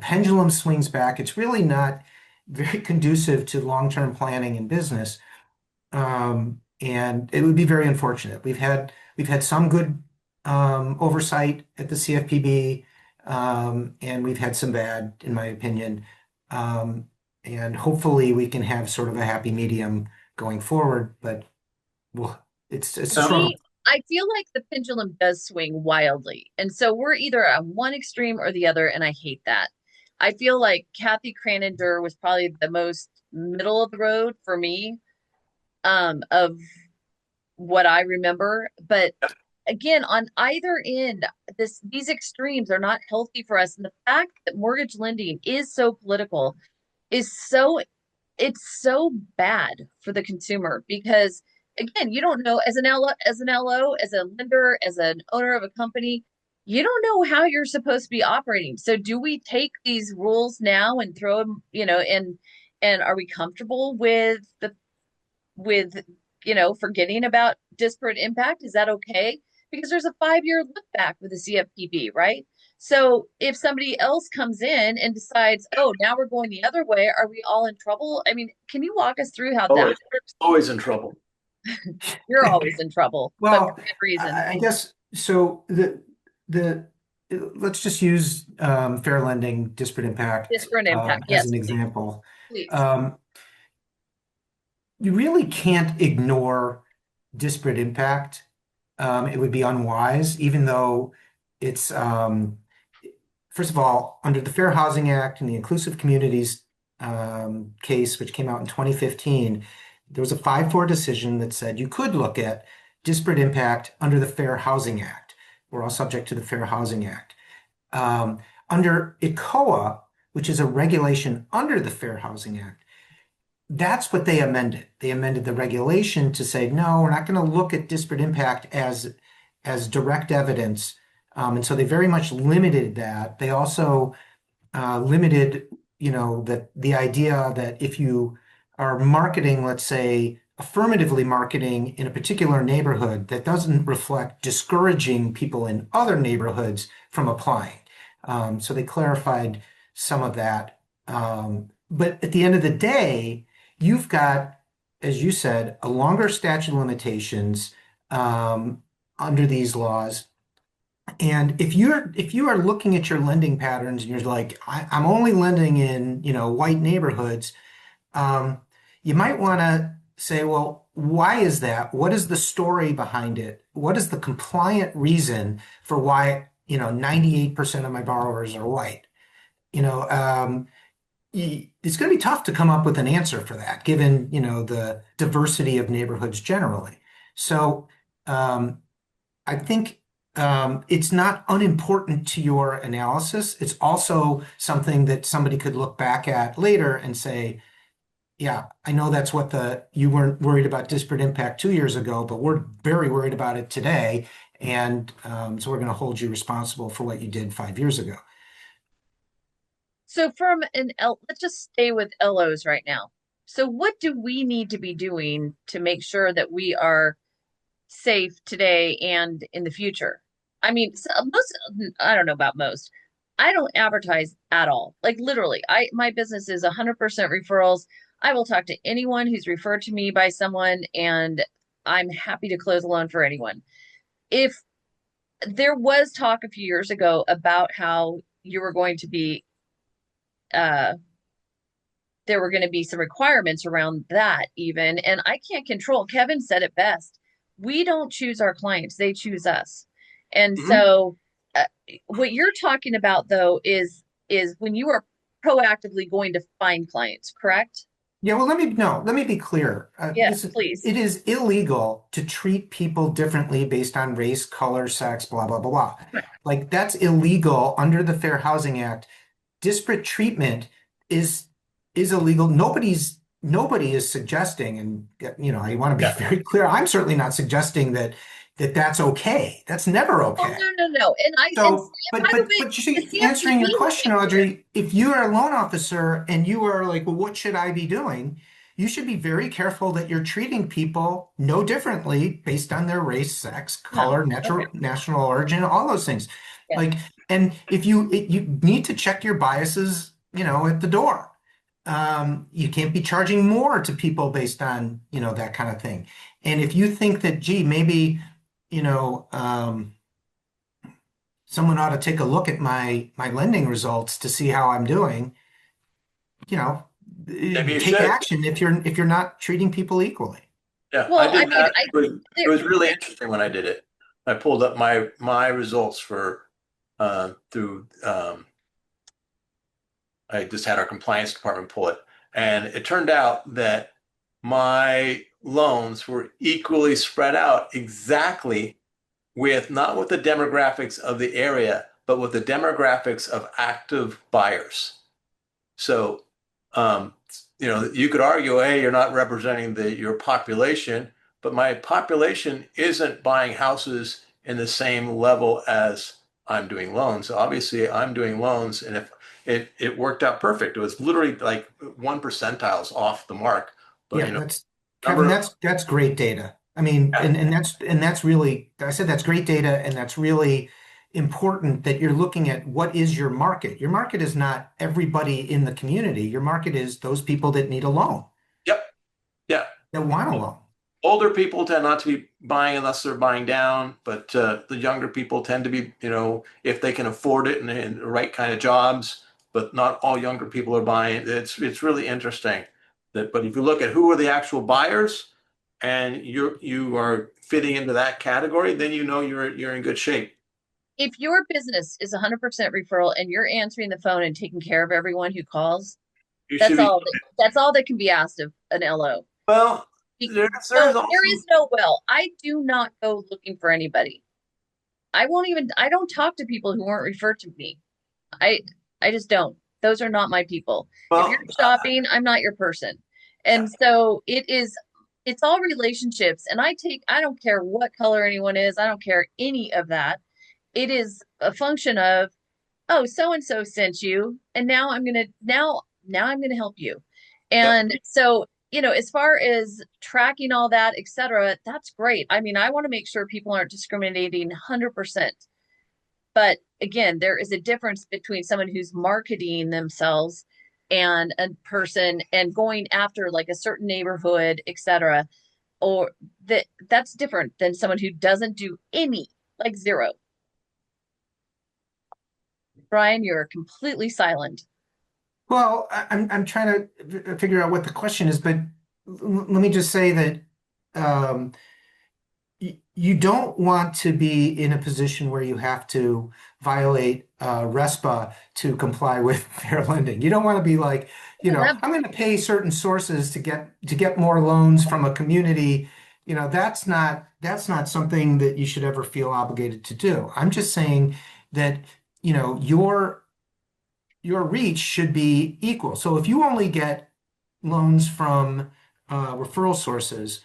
pendulum swings back, it's really not very conducive to long-term planning in business. And it would be very unfortunate. We've had some good oversight at the CFPB, and we've had some bad, in my opinion. And hopefully we can have sort of a happy medium going forward. But well, it's a struggle. I feel like the pendulum does swing wildly. And so we're either on one extreme or the other, and I hate that. I feel like Kathy Cranon-Durr was probably the most middle of the road for me, of what I remember. But again, on either end, these extremes are not healthy for us. And the fact that mortgage lending is so political is it's so bad for the consumer, because again, you don't know, as an LO, as a lender, as an owner of a company, you don't know how you're supposed to be operating. So do we take these rules now and throw them, and are we comfortable with forgetting about disparate impact? Is that okay? Because there's a 5-year look back with the CFPB, right? So if somebody else comes in and decides, oh, now we're going the other way, are we all in trouble? I mean, can you walk us through how that works? Always in trouble. You're always in trouble, but for Well, good reason. I guess so. Let's just use fair lending, disparate impact Disparate impact, as yes, an example. please. You really can't ignore disparate impact. It would be unwise, even though it's first of all, under the Fair Housing Act and the Inclusive Communities case, which came out in 2015, there was a 5-4 decision that said you could look at disparate impact under the Fair Housing Act. We're all subject to the Fair Housing Act. Under ecoa, which is a regulation under the Fair Housing Act, that's what they amended. They amended the regulation to say, no, we're not going to look at disparate impact as direct evidence. And so they very much limited that. They also limited, the idea that if you are marketing, let's say, affirmatively marketing in a particular neighborhood, that doesn't reflect discouraging people in other neighborhoods from applying. So they clarified some of that. But at the end of the day, you've got, as you said, a longer statute of limitations under these laws. And if you are looking at your lending patterns and you're like, I'm only lending in, white neighborhoods, you might want to say, well, why is that? What is the story behind it? What is the compliant reason for why, 98% of my borrowers are white? It's going to be tough to come up with an answer for that, given, the diversity of neighborhoods generally. So I think it's not unimportant to your analysis. It's also something that somebody could look back at later and say, yeah, I know that's what you weren't worried about disparate impact 2 years ago, but we're very worried about it today. And so we're going to hold you responsible for what you did 5 years ago. So let's just stay with LOs right now. So what do we need to be doing to make sure that we are safe today and in the future? I mean, I don't know about most. I don't advertise at all. Like literally, my business is 100% referrals. I will talk to anyone who's referred to me by someone, and I'm happy to close a loan for anyone. If there was talk a few years ago about how you were going to be there were going to be some requirements around that even, and I can't control. Kevin said it best. We don't choose our clients, they choose us. And so what you're talking about though is when you are proactively going to find clients, correct? Yeah, well, let me be clear. Yes, please. It is illegal to treat people differently based on race, color, sex, blah, blah, blah, blah. Right. Like that's illegal under the Fair Housing Act. Disparate treatment is illegal. Nobody is suggesting, and I want to be very clear. I'm certainly not suggesting that that that's okay. That's never Oh, okay. no. So, By the way, but you the see, answering your CFPB will question, fix it. Audrey, if you are a loan officer and you are like, well, what should I be doing? You should be very careful that you're treating people no differently based on their race, sex, Yeah. color, Okay. national origin, all those things. Yeah. Like, and if you need to check your biases, at the door. You can't be charging more to people based on, that kind of thing. And if you think that, gee, maybe, you know, someone ought to take a look at my lending results to see how I'm doing, you know, Maybe you take should. action if you're not treating people equally. Yeah, I Well, I did mean, that. It there, was really interesting when I did it. I pulled up my results for through I just had our compliance department pull it, and it turned out that my loans were equally spread out exactly with not with the demographics of the area, but with the demographics of active buyers. So, um, you could argue, hey, you're not representing your population, but my population isn't buying houses in the same level as I'm doing loans. So obviously, I'm doing loans, and if it worked out perfect, it was literally like 1 percentiles off the mark. But Yeah, that's Kevin, number of that's great data. I mean, yeah, and that's really, I said that's great data, and that's really important that you're looking at what is your market. Your market is not everybody in the community. Your market is those people that need a loan, yep, yeah. that want a loan. Older people tend not to be buying unless they're buying down, but the younger people tend to be, if they can afford it and the right kind of jobs, but not all younger people are buying. It's really interesting that, but if you look at who are the actual buyers and you are fitting into that category, then you're in good shape. if your business is 100% referral and you're answering the phone and taking care of everyone who calls, You should that's be all. That's all that can be asked of an LO. well. Be- There's No, also there is no will. I do not go looking for anybody. I won't even. I don't talk to people who weren't referred to me. I I just don't. Those are not my people. If you're well, shopping, I'm not your person. yeah, And so it's all relationships. And I don't care what color anyone is. I don't care any of that. It is a function of, oh, so and so sent you, and now I'm gonna help you. yep. And so, as far as tracking all that, etc., that's great. I mean, I want to make sure people aren't discriminating 100%. But again, there is a difference between someone who's marketing themselves and a person and going after like a certain neighborhood, etc. Or that's different than someone who doesn't do any, like zero. Brian, you're completely silent. Well, I'm trying to figure out what the question is, but let me just say that um, you don't want to be in a position where you have to violate RESPA to comply with fair lending. You don't want to be like, Oh, that I'm going to pay certain sources to get more loans from a community. That's not something that you should ever feel obligated to do. I'm just saying that, your reach should be equal. So if you only get loans from referral sources,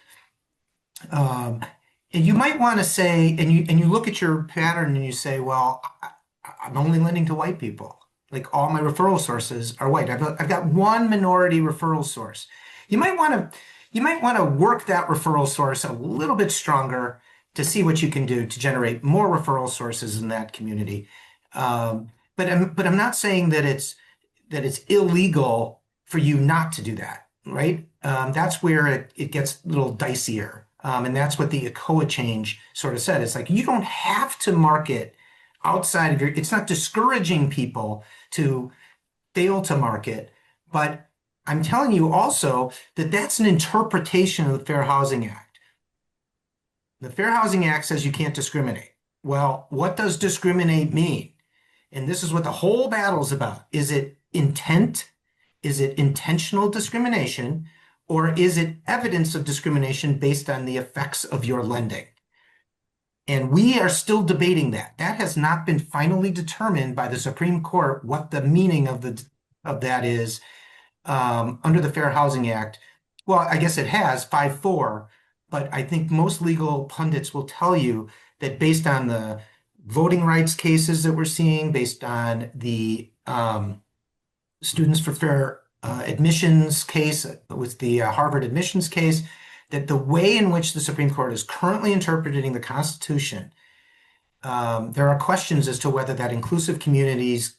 um, and you might want to say, and you look at your pattern and you say, well, I'm only lending to white people. Like all my referral sources are white. I've got one minority referral source. You might want to work that referral source a little bit stronger to see what you can do to generate more referral sources in that community. But I'm not saying that it's illegal for you not to do that, right? That's where it gets a little dicier. And that's what the ecoa change sort of said. It's like you don't have to market outside of it's not discouraging people to fail to market, but I'm telling you also that that's an interpretation of the Fair Housing Act. The Fair Housing Act says you can't discriminate. Well, what does discriminate mean? And this is what the whole battle is about. Is it intent? Is it intentional discrimination? Or is it evidence of discrimination based on the effects of your lending? And we are still debating that. That has not been finally determined by the Supreme Court what the meaning of that is under the Fair Housing Act. Well, I guess it has 5-4, but I think most legal pundits will tell you that based on the voting rights cases that we're seeing, based on the Students for Fair Admissions case with the Harvard admissions case, that the way in which the Supreme Court is currently interpreting the Constitution, there are questions as to whether that inclusive communities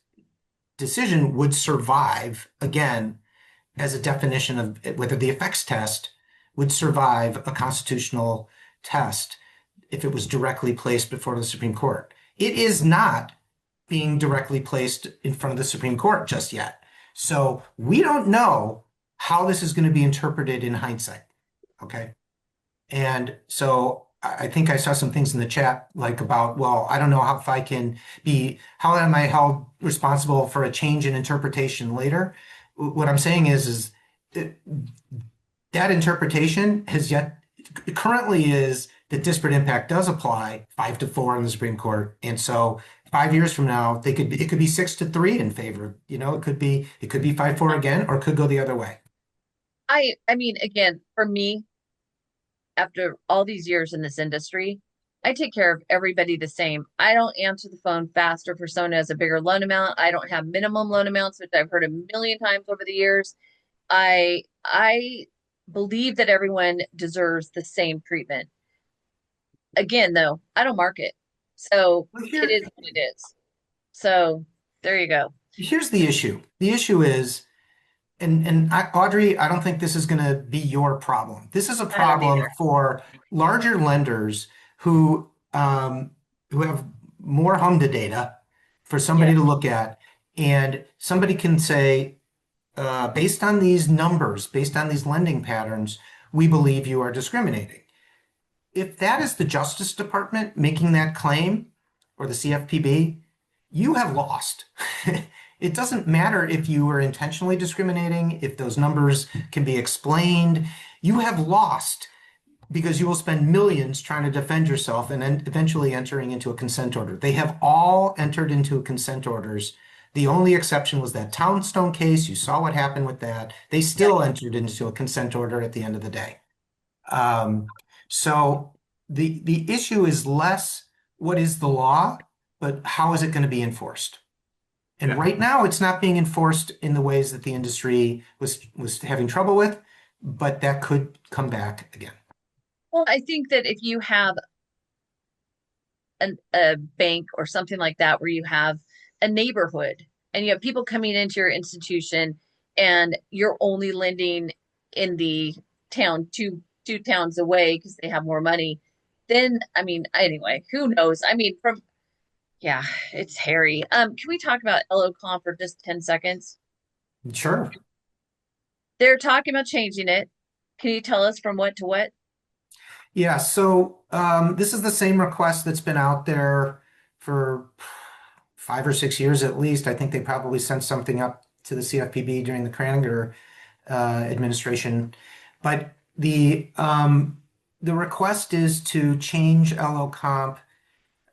decision would survive again as a definition of whether the effects test would survive a constitutional test if it was directly placed before the Supreme Court. It is not being directly placed in front of the Supreme Court just yet. So we don't know how this is going to be interpreted in hindsight. Okay. And so I think I saw some things in the chat like about, well, I don't know how if I can be, how am I held responsible for a change in interpretation later? What I'm saying is that interpretation has yet, currently is that disparate impact does apply 5-4 in the Supreme Court. And so 5 years from now, it could be 6-3 in favor. You know, it could be 5-4 again, or it could go the other way. I mean, again, for me, after all these years in this industry, I take care of everybody the same. I don't answer the phone faster for someone who has a bigger loan amount. I don't have minimum loan amounts, which I've heard a million times over the years. I believe that everyone deserves the same treatment. Again, though, I don't market. So it is what it is. So there you go. Here's the issue. The issue is, Audrey, I don't think this is going to be your problem. This is a problem for larger lenders who have more HMDA data for somebody to look at, and somebody can say, based on these numbers, based on these lending patterns, we believe you are discriminating. If that is the Justice Department making that claim, or the CFPB, you have lost. It doesn't matter if you were intentionally discriminating, if those numbers can be explained. You have lost because you will spend millions trying to defend yourself and then eventually entering into a consent order. They have all entered into consent orders. The only exception was that Townstone case. You saw what happened with that. They still entered into a consent order at the end of the day. So the issue is less what is the law, but how is it going to be enforced? And right now, it's not being enforced in the ways that the industry was having trouble with, but that could come back again. Well, I think that if you have a bank or something like that, where you have a neighborhood and you have people coming into your institution and you're only lending in the town two towns away because they have more money, then, I mean, anyway, who knows? I mean, yeah, it's hairy. Can we talk about LO comp for just 10 seconds? Sure. They're talking about changing it. Can you tell us from what to what? Yeah, so this is the same request that's been out there for 5 or 6 years at least. I think they probably sent something up to the CFPB during the Kraninger administration. But the request is to change LO comp,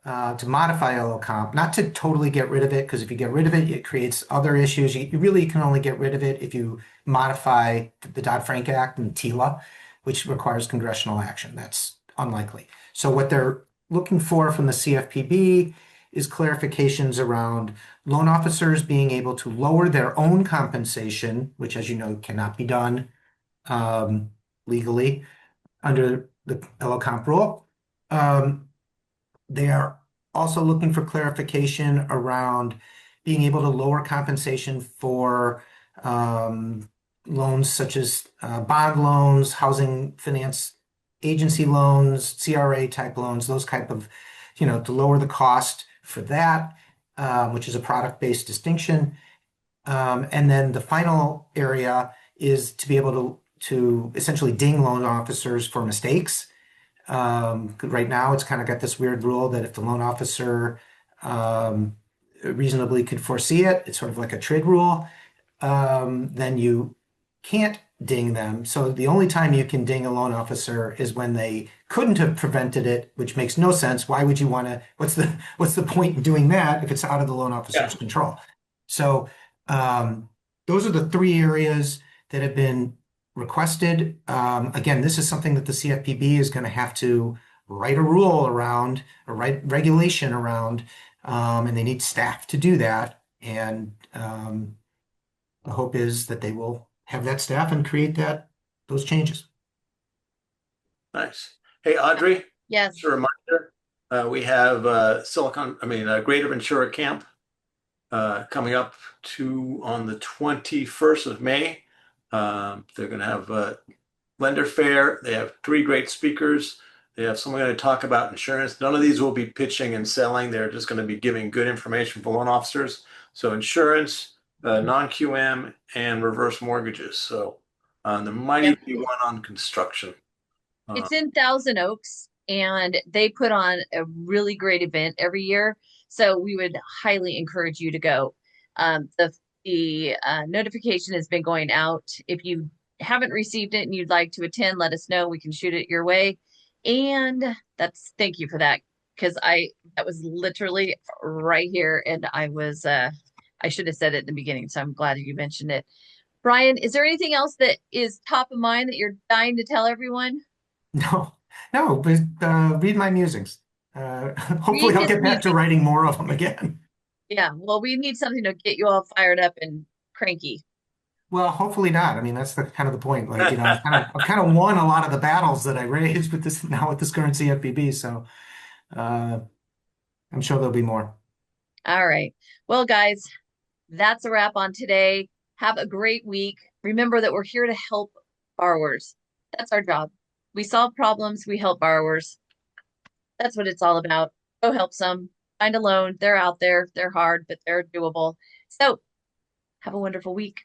to modify LO comp, not to totally get rid of it, because if you get rid of it, it creates other issues. You really can only get rid of it if you modify the Dodd-Frank Act and TILA, which requires congressional action. That's unlikely. So what they're looking for from the CFPB is clarifications around loan officers being able to lower their own compensation, which, as you know, cannot be done legally under the LO comp rule. They are also looking for clarification around being able to lower compensation for loans such as bond loans, housing finance agency loans, CRA type loans, those type of, to lower the cost for that, which is a product-based distinction. And then the final area is to be able to essentially ding loan officers for mistakes. Right now, it's kind of got this weird rule that if the loan officer reasonably could foresee it, it's sort of like a TRID rule, then you can't ding them. So the only time you can ding a loan officer is when they couldn't have prevented it, which makes no sense. Why would you want to? What's the point in doing that if it's out of the loan officer's control? So those are the 3 areas that have been requested. Again, this is something that the CFPB is going to have to write a rule around, or write regulation around, and they need staff to do that. And the hope is that they will have that staff and create those changes. Nice. Hey, Audrey, Yes. just a reminder, we have Greater Ventura Camp coming up on the 21st of May. They're going to have lender fair. They have three great speakers. They have someone going to talk about insurance. None of these will be pitching and selling. They're just going to be giving good information for loan officers. So insurance, non-QM, and reverse mortgages. So there might Yep. even be one on construction. It's in Thousand Oaks, and they put on a really great event every year. So we would highly encourage you to go. The notification has been going out. If you haven't received it and you'd like to attend, let us know. We can shoot it your way. And thank you for that, because that was literally right here, and I should have said it in the beginning, so I'm glad you mentioned it. Brian, is there anything else that is top of mind that you're dying to tell everyone? No, no, but read my musings. Hopefully, Read I'll his get back to music. writing more of them again. Yeah, well, we need something to get you all fired up and cranky. Well, hopefully not. I mean, that's the kind of the point. Like, I've kind of won a lot of the battles that I raised with this now with this current CFPB. So, uh, I'm sure there'll be more. All right. Well, guys, that's a wrap on today. Have a great week. Remember that we're here to help borrowers. That's our job. We solve problems, we help borrowers. That's what it's all about. Go help some. Find a loan. They're out there. They're hard, but they're doable. So have a wonderful week.